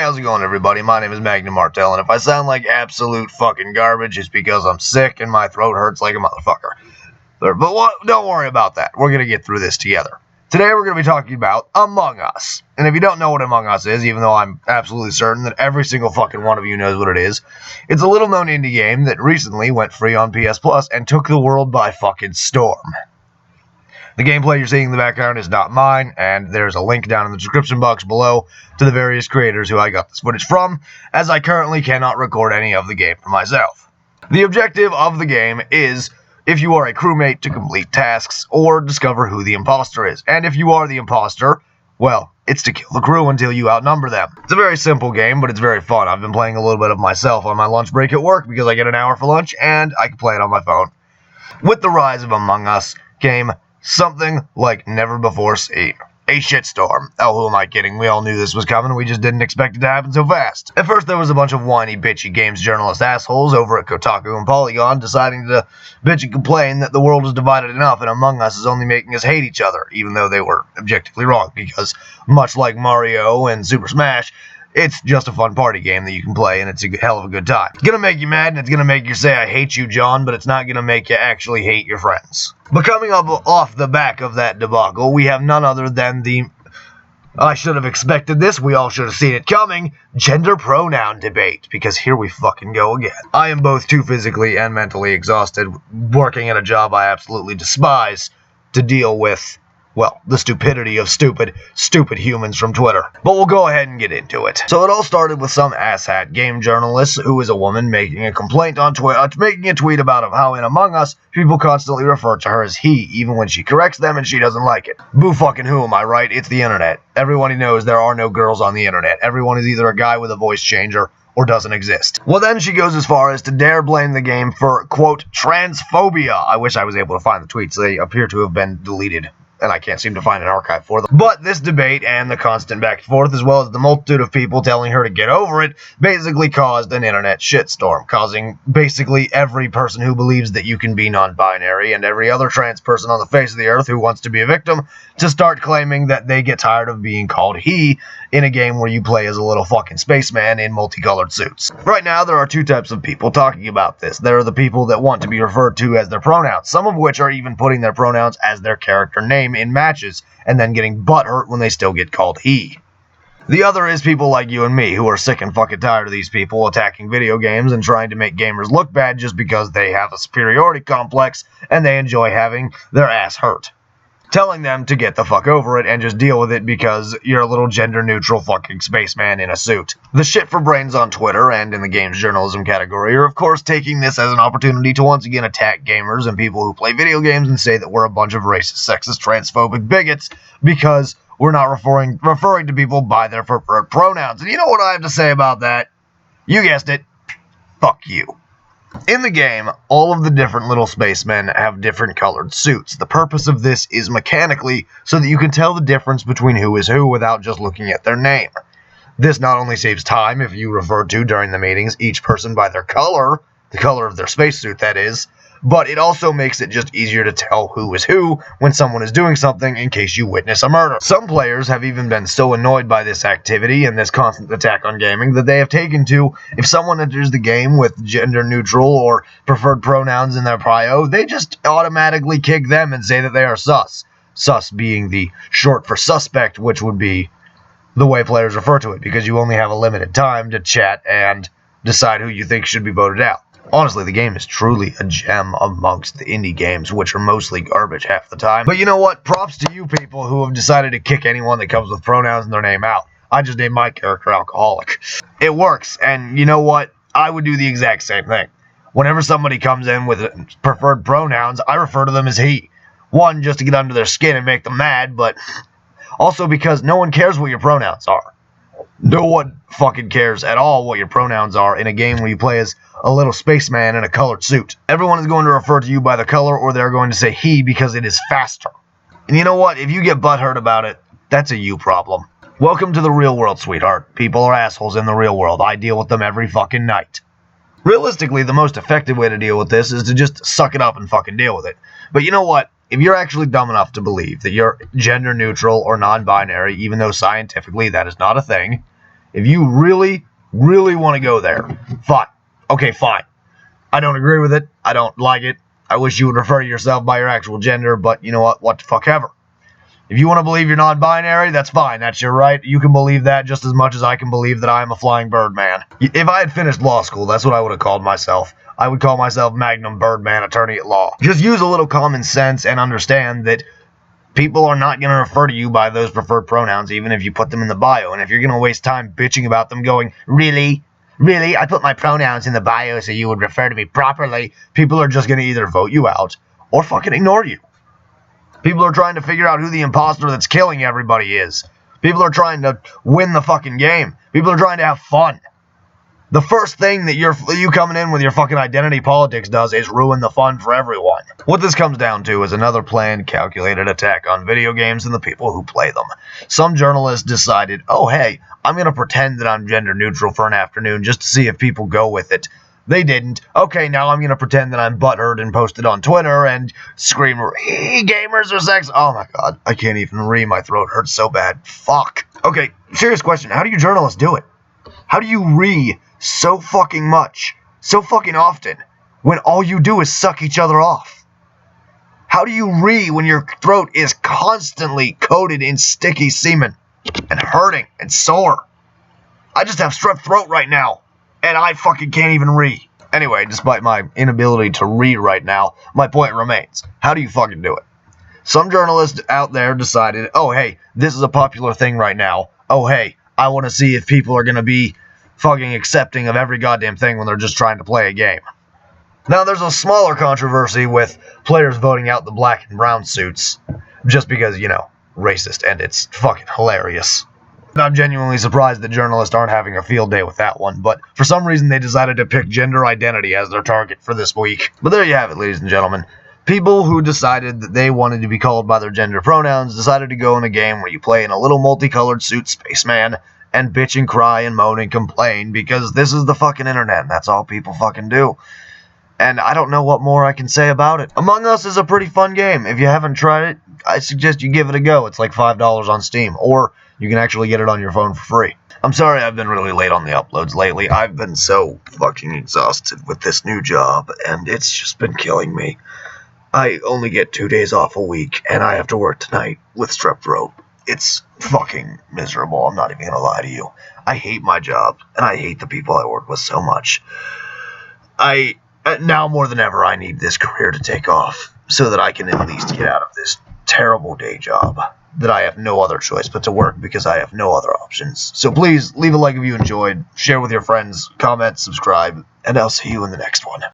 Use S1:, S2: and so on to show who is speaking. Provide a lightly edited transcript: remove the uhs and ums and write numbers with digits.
S1: how's it going, everybody? My name is Magnum Martel, and if I sound like absolute fucking garbage, it's because I'm sick and my throat hurts like a motherfucker. But don't worry about that. We're going to get through this together. Today we're going to be talking about Among Us. And if you don't know what Among Us is, even though I'm absolutely certain that every single fucking one of you knows what it is, it's a little-known indie game that recently went free on PS Plus and took the world by fucking storm. The gameplay you're seeing in the background is not mine, and there's a link down in the description box below to the various creators who I got this footage from, as I currently cannot record any of the game for myself. The objective of the game is, if you are a crewmate, to complete tasks or discover who the imposter is. And if you are the imposter, well, it's to kill the crew until you outnumber them. It's a very simple game, but it's very fun. I've been playing a little bit of myself on my lunch break at work because I get an hour for lunch and I can play it on my phone. With the rise of Among Us came something like never before seen. A shitstorm. Oh, who am I kidding? We all knew this was coming, we just didn't expect it to happen so fast. At first there was a bunch of whiny, bitchy games journalist assholes over at Kotaku and Polygon deciding to bitch and complain that the world is divided enough and Among Us is only making us hate each other, even though they were objectively wrong, because much like Mario and Super Smash, it's just a fun party game that you can play, and it's a hell of a good time. It's gonna make you mad, and it's gonna make you say, I hate you, John, but it's not gonna make you actually hate your friends. But coming up off the back of that debacle, we have none other than the, I should have expected this, we all should have seen it coming, gender pronoun debate, because here we fucking go again. I am both too physically and mentally exhausted, working at a job I absolutely despise, to deal with, well, the stupidity of stupid humans from Twitter. But we'll go ahead and get into it. So it all started with some asshat game journalist, who is a woman, making a complaint on Twitter, making a tweet about how in Among Us, people constantly refer to her as he, even when she corrects them and she doesn't like it. Boo fucking who, am I right? It's the internet. Everyone knows there are no girls on the internet. Everyone is either a guy with a voice changer or doesn't exist. Well, then she goes as far as to dare blame the game for, quote, transphobia. I wish I was able to find the tweets. They appear to have been deleted, and I can't seem to find an archive for them. But this debate and the constant back and forth, as well as the multitude of people telling her to get over it, basically caused an internet shitstorm, causing basically every person who believes that you can be non-binary and every other trans person on the face of the earth who wants to be a victim to start claiming that they get tired of being called he in a game where you play as a little fucking spaceman in multicolored suits. Right now, there are two types of people talking about this. There are the people that want to be referred to as their pronouns, some of which are even putting their pronouns as their character name in matches and then getting butthurt when they still get called he. The other is people like you and me who are sick and fucking tired of these people attacking video games and trying to make gamers look bad just because they have a superiority complex and they enjoy having their ass hurt. Telling them to get the fuck over it and just deal with it because you're a little gender-neutral fucking spaceman in a suit. The shit for brains on Twitter and in the games journalism category are of course taking this as an opportunity to once again attack gamers and people who play video games and say that we're a bunch of racist, sexist, transphobic bigots because we're not referring to people by their preferred pronouns. And you know what I have to say about that? You guessed it. Fuck you. In the game, all of the different little spacemen have different colored suits. The purpose of this is mechanically so that you can tell the difference between who is who without just looking at their name. This not only saves time if you refer to during the meetings each person by their color, the color of their spacesuit that is, but it also makes it just easier to tell who is who when someone is doing something in case you witness a murder. Some players have even been so annoyed by this activity and this constant attack on gaming that they have taken to, if someone enters the game with gender neutral or preferred pronouns in their bio, they just automatically kick them and say that they are sus. Sus being the short for suspect, which would be the way players refer to it, because you only have a limited time to chat and decide who you think should be voted out. Honestly, the game is truly a gem amongst the indie games, which are mostly garbage half the time. But you know what? Props to you people who have decided to kick anyone that comes with pronouns in their name out. I just named my character Alcoholic. It works, and you know what? I would do the exact same thing. Whenever somebody comes in with preferred pronouns, I refer to them as he. One, just to get under their skin and make them mad, but also because no one cares what your pronouns are. No one fucking cares at all what your pronouns are in a game where you play as a little spaceman in a colored suit. Everyone is going to refer to you by the color, or they're going to say he because it is faster. And you know what? If you get butthurt about it, that's a you problem. Welcome to the real world, sweetheart. People are assholes in the real world. I deal with them every fucking night. Realistically, the most effective way to deal with this is to just suck it up and fucking deal with it. But you know what? If you're actually dumb enough to believe that you're gender neutral or non-binary, even though scientifically that is not a thing, If you really, really want to go there, fine. Okay, fine. I don't agree with it. I don't like it. I wish you would refer to yourself by your actual gender, but you know what? What the fuck ever. If you want to believe you're non-binary, that's fine. That's your right. You can believe that just as much as I can believe that I'm a flying Birdman. If I had finished law school, that's what I would have called myself. I would call myself Magnum Birdman, attorney at law. Just use a little common sense and understand that people are not going to refer to you by those preferred pronouns, even if you put them in the bio. And if you're going to waste time bitching about them going, really? Really? I put my pronouns in the bio so you would refer to me properly. People are just going to either vote you out or fucking ignore you. People are trying to figure out who the imposter that's killing everybody is. People are trying to win the fucking game. People are trying to have fun. The first thing that you coming in with your fucking identity politics does is ruin the fun for everyone. What this comes down to is another planned, calculated attack on video games and the people who play them. Some journalists decided, oh hey, I'm going to pretend that I'm gender neutral for an afternoon just to see if people go with it. They didn't. Okay, now I'm going to pretend that I'm butthurt and post it on Twitter and scream, gamers are sex. Oh my god, I can't even read. My throat hurts so bad. Fuck. Okay, serious question. How do you journalists do it? How do you so fucking much, so fucking often, when all you do is suck each other off? How do you when your throat is constantly coated in sticky semen and hurting and sore? I just have strep throat right now, and I fucking can't even Anyway, despite my inability to right now, my point remains. How do you fucking do it? Some journalists out there decided, oh hey, this is a popular thing right now. Oh hey, I want to see if people are going to be fucking accepting of every goddamn thing when they're just trying to play a game. Now, there's a smaller controversy with players voting out the black and brown suits, just because, you know, racist, and it's fucking hilarious. And I'm genuinely surprised that journalists aren't having a field day with that one, but for some reason they decided to pick gender identity as their target for this week. But there you have it, ladies and gentlemen. People who decided that they wanted to be called by their gender pronouns decided to go in a game where you play in a little multicolored suit spaceman and bitch and cry and moan and complain because this is the fucking internet and that's all people fucking do. And I don't know what more I can say about it. Among Us is a pretty fun game. If you haven't tried it, I suggest you give it a go. It's like $5 on Steam, or you can actually get it on your phone for free. I'm sorry I've been really late on the uploads lately. I've been so fucking exhausted with this new job, and it's just been killing me. I only get 2 days off a week, and I have to work tonight with strep throat. It's fucking miserable, I'm not even gonna lie to you. I hate my job, and I hate the people I work with so much. Now more than ever, I need this career to take off, so that I can at least get out of this terrible day job that I have no other choice but to work because I have no other options. So please, leave a like if you enjoyed, share with your friends, comment, subscribe, and I'll see you in the next one.